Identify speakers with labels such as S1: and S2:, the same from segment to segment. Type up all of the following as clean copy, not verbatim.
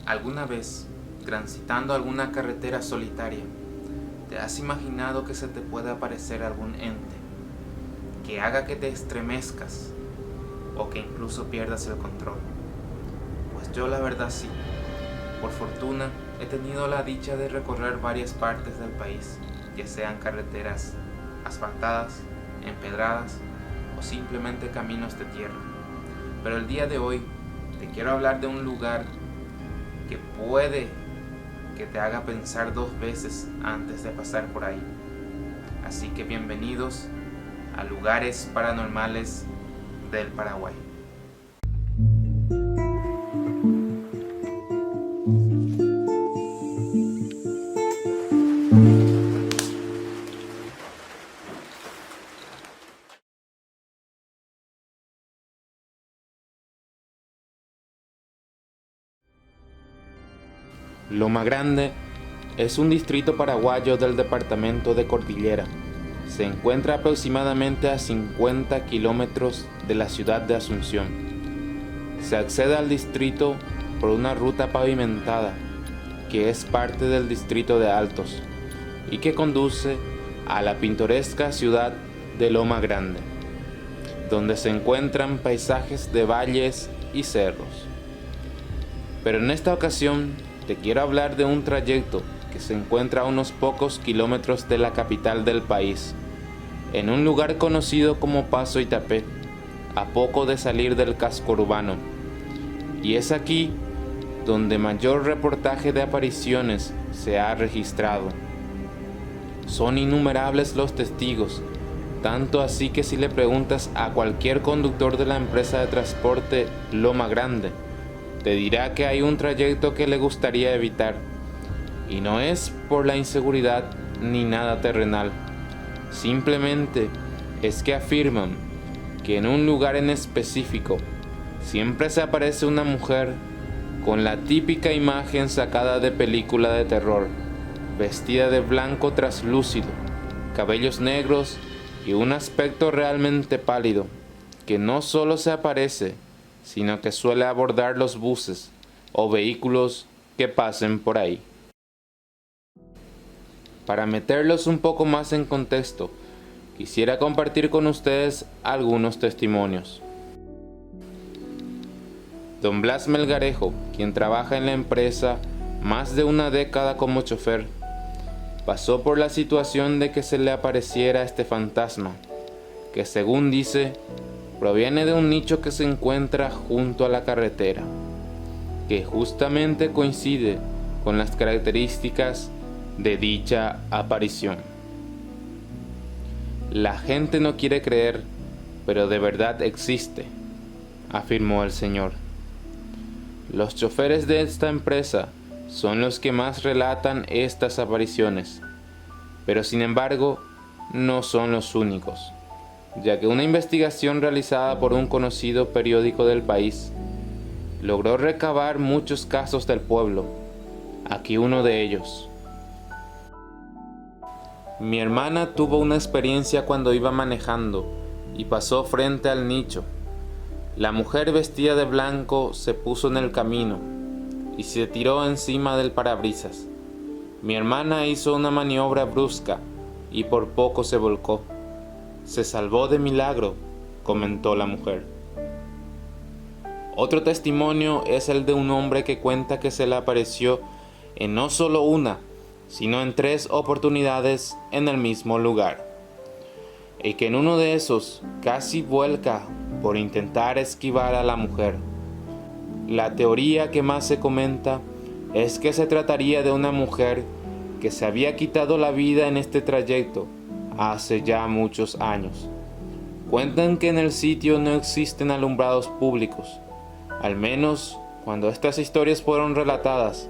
S1: ¿Alguna vez, transitando alguna carretera solitaria, te has imaginado que se te puede aparecer algún ente que haga que te estremezcas o que incluso pierdas el control? Pues yo la verdad sí. Por fortuna he tenido la dicha de recorrer varias partes del país, ya sean carreteras asfaltadas, empedradas o simplemente caminos de tierra. Pero el día de hoy te quiero hablar de un lugar que puede que te haga pensar dos veces antes de pasar por ahí. Así que bienvenidos a Lugares Paranormales del Paraguay. Loma Grande es un distrito paraguayo del departamento de Cordillera. Se encuentra aproximadamente a 50 kilómetros de la ciudad de Asunción. Se accede al distrito por una ruta pavimentada que es parte del distrito de Altos y que conduce a la pintoresca ciudad de Loma Grande, donde se encuentran paisajes de valles y cerros. Pero en esta ocasión te quiero hablar de un trayecto que se encuentra a unos pocos kilómetros de la capital del país, en un lugar conocido como Paso Itapé, a poco de salir del casco urbano. Y es aquí donde mayor reportaje de apariciones se ha registrado. Son innumerables los testigos, tanto así que si le preguntas a cualquier conductor de la empresa de transporte Loma Grande, te dirá que hay un trayecto que le gustaría evitar, y no es por la inseguridad ni nada terrenal, simplemente es que afirman que en un lugar en específico siempre se aparece una mujer con la típica imagen sacada de película de terror, vestida de blanco traslúcido, cabellos negros y un aspecto realmente pálido, que no solo se aparece, sino que suele abordar los buses o vehículos que pasen por ahí. Para meterlos un poco más en contexto, quisiera compartir con ustedes algunos testimonios. Don Blas Melgarejo, quien trabaja en la empresa más de una década como chofer, pasó por la situación de que se le apareciera este fantasma, que según dice, proviene de un nicho que se encuentra junto a la carretera, que justamente coincide con las características de dicha aparición. La gente no quiere creer, pero de verdad existe, afirmó el señor. Los choferes de esta empresa son los que más relatan estas apariciones, pero sin embargo no son los únicos, ya que una investigación realizada por un conocido periódico del país logró recabar muchos casos del pueblo. Aquí uno de ellos. Mi hermana tuvo una experiencia cuando iba manejando y pasó frente al nicho. La mujer vestida de blanco se puso en el camino y se tiró encima del parabrisas. Mi hermana hizo una maniobra brusca y por poco se volcó. Se salvó de milagro, comentó la mujer. Otro testimonio es el de un hombre que cuenta que se le apareció en no solo una, sino en 3 oportunidades en el mismo lugar, y que en uno de esos casi vuelca por intentar esquivar a la mujer. La teoría que más se comenta es que se trataría de una mujer que se había quitado la vida en este trayecto hace ya muchos años. Cuentan que en el sitio no existen alumbrados públicos, al menos cuando estas historias fueron relatadas,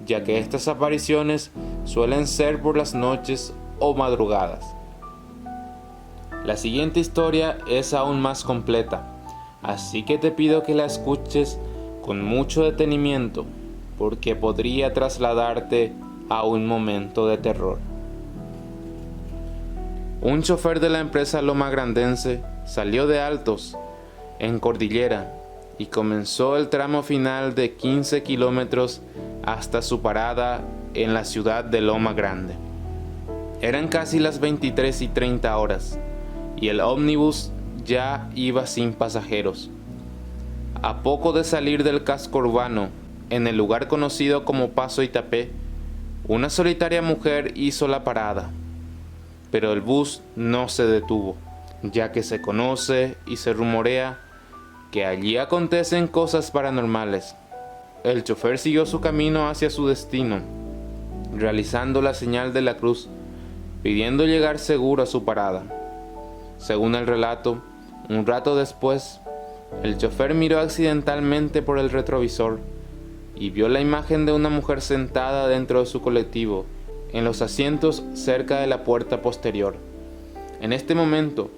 S1: ya que estas apariciones suelen ser por las noches o madrugadas. La siguiente historia es aún más completa, así que te pido que la escuches con mucho detenimiento, porque podría trasladarte a un momento de terror. Un chofer de la empresa Loma Grandense salió de Altos, en Cordillera, y comenzó el tramo final de 15 kilómetros hasta su parada en la ciudad de Loma Grande. Eran casi las 23:30 horas y el ómnibus ya iba sin pasajeros. A poco de salir del casco urbano, en el lugar conocido como Paso Itapé, una solitaria mujer hizo la parada. Pero el bus no se detuvo, ya que se conoce y se rumorea que allí acontecen cosas paranormales. El chofer siguió su camino hacia su destino, realizando la señal de la cruz, pidiendo llegar seguro a su parada. Según el relato, un rato después, el chofer miró accidentalmente por el retrovisor y vio la imagen de una mujer sentada dentro de su colectivo, en los asientos cerca de la puerta posterior. En este momento,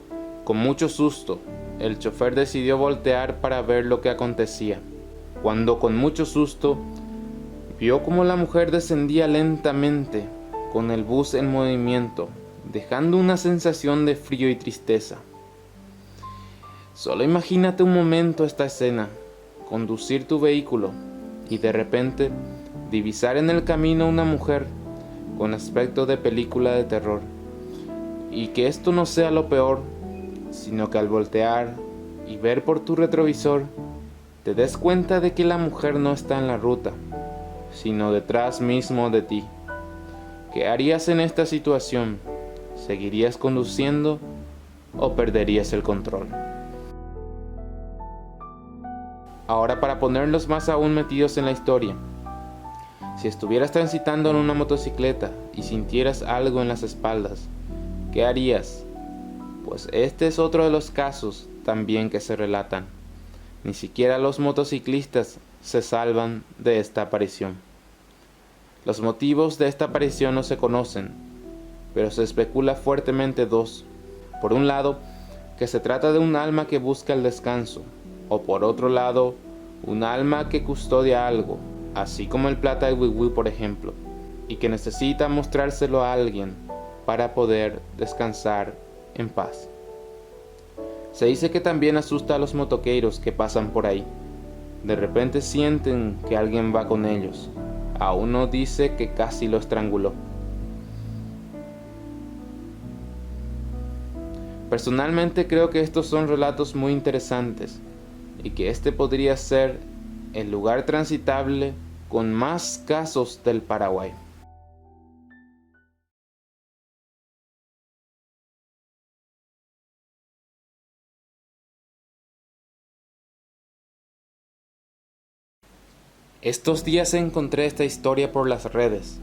S1: con mucho susto, el chofer decidió voltear para ver lo que acontecía, cuando con mucho susto vio como la mujer descendía lentamente, con el bus en movimiento, dejando una sensación de frío y tristeza. Solo imagínate un momento esta escena: conducir tu vehículo y de repente divisar en el camino una mujer con aspecto de película de terror, y que esto no sea lo peor, sino que al voltear y ver por tu retrovisor te des cuenta de que la mujer no está en la ruta, sino detrás mismo de ti. ¿Qué harías en esta situación? ¿Seguirías conduciendo o perderías el control? Ahora, para ponerlos más aún metidos en la historia, si estuvieras transitando en una motocicleta y sintieras algo en las espaldas, ¿qué harías? Pues este es otro de los casos también que se relatan. Ni siquiera los motociclistas se salvan de esta aparición. Los motivos de esta aparición no se conocen, pero se especula fuertemente dos. Por un lado, que se trata de un alma que busca el descanso, o por otro lado, un alma que custodia algo, así como el plata de Wiwi, por ejemplo, y que necesita mostrárselo a alguien para poder descansar en paz. Se dice que también asusta a los motoqueiros que pasan por ahí. De repente sienten que alguien va con ellos. A uno dice que casi lo estranguló. Personalmente creo que estos son relatos muy interesantes y que este podría ser el lugar transitable con más casos del Paraguay. Estos días encontré esta historia por las redes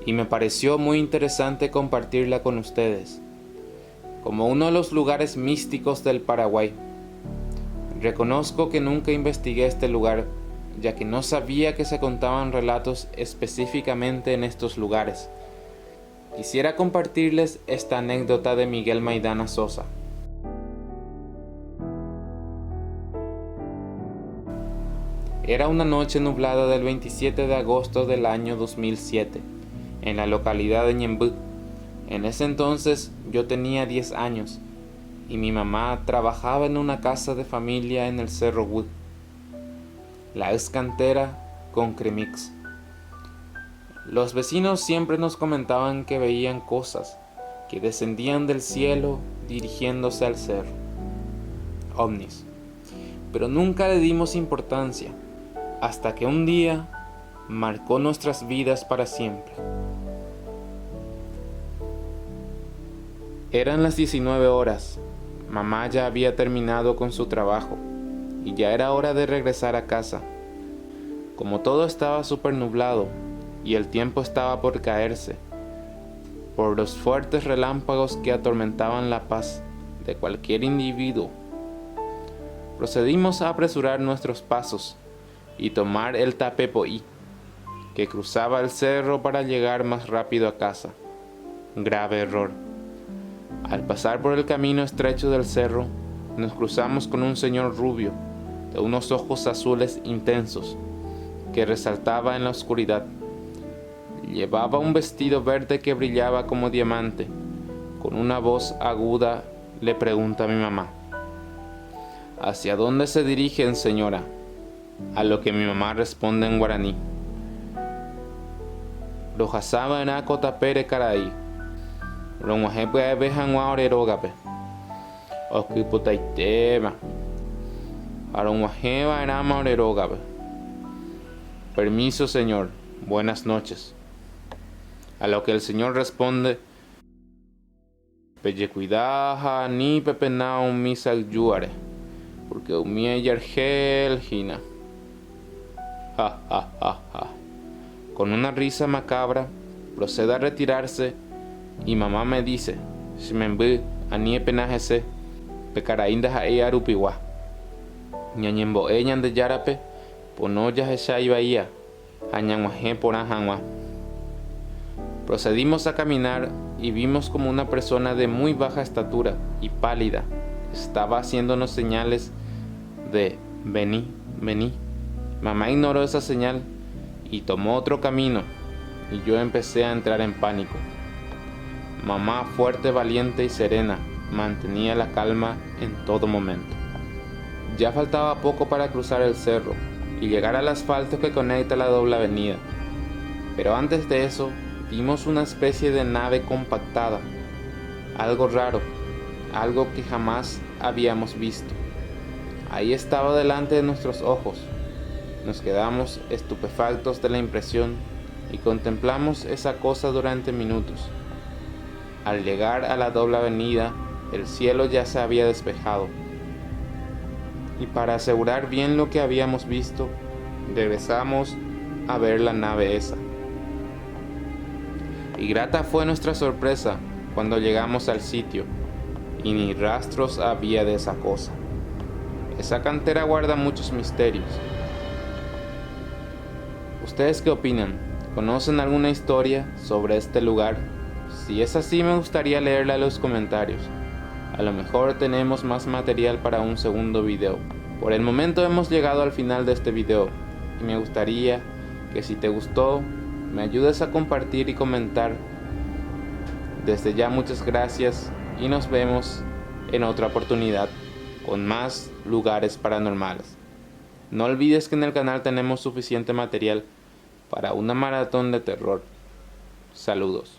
S1: y me pareció muy interesante compartirla con ustedes, como uno de los lugares místicos del Paraguay. Reconozco que nunca investigué este lugar, ya que no sabía que se contaban relatos específicamente en estos lugares. Quisiera compartirles esta anécdota de Miguel Maidana Sosa. Era una noche nublada del 27 de agosto del año 2007, en la localidad de Ñemby. En ese entonces yo tenía 10 años y mi mamá trabajaba en una casa de familia en el Cerro Wood, la ex cantera con Cremix. Los vecinos siempre nos comentaban que veían cosas que descendían del cielo dirigiéndose al cerro, ovnis, pero nunca le dimos importancia, hasta que un día marcó nuestras vidas para siempre. Eran las 19 horas, mamá ya había terminado con su trabajo y ya era hora de regresar a casa. Como todo estaba súper nublado y el tiempo estaba por caerse, por los fuertes relámpagos que atormentaban la paz de cualquier individuo, procedimos a apresurar nuestros pasos y tomar el Tapepoí, que cruzaba el cerro para llegar más rápido a casa. Grave error. Al pasar por el camino estrecho del cerro, nos cruzamos con un señor rubio, de unos ojos azules intensos, que resaltaba en la oscuridad. Llevaba un vestido verde que brillaba como diamante. Con una voz aguda le pregunta a mi mamá: ¿Hacia dónde se dirigen, señora? A lo que mi mamá responde en guaraní. Rojasaba en acotapere caray. Ronguajepe bejan guaorerogape. Oskiputaitema. Aronguajeva en amaorerogape. Permiso, señor. Buenas noches. A lo que el señor responde: Pelle cuidaja ni pepenao misal yuare, porque umie yargel gina. Ja, ja, ja, ja. Con una risa macabra, procede a retirarse y mamá me dice: Shimembu anie penajese, pecarainda jae arupiwa. Ñañembo eñan de yarape, ponoya jeshay bahía, añanguaje porajanwa. Procedimos a caminar y vimos como una persona de muy baja estatura y pálida estaba haciéndonos señales de vení, vení. Mamá ignoró esa señal y tomó otro camino, y yo empecé a entrar en pánico. Mamá, fuerte, valiente y serena, mantenía la calma en todo momento. Ya faltaba poco para cruzar el cerro y llegar al asfalto que conecta la doble avenida, pero antes de eso vimos una especie de nave compactada, algo raro, algo que jamás habíamos visto. Ahí estaba delante de nuestros ojos. Nos quedamos estupefactos de la impresión y contemplamos esa cosa durante minutos. Al llegar a la doble avenida, el cielo ya se había despejado, y para asegurar bien lo que habíamos visto, regresamos a ver la nave esa. Y grata fue nuestra sorpresa cuando llegamos al sitio y ni rastros había de esa cosa. Esa cantera guarda muchos misterios. ¿Ustedes qué opinan? ¿Conocen alguna historia sobre este lugar? Si es así, me gustaría leerla en los comentarios. A lo mejor tenemos más material para un segundo video. Por el momento hemos llegado al final de este video y me gustaría que, si te gustó, me ayudes a compartir y comentar. Desde ya, muchas gracias y nos vemos en otra oportunidad con más lugares paranormales. No olvides que en el canal tenemos suficiente material para una maratón de terror. Saludos.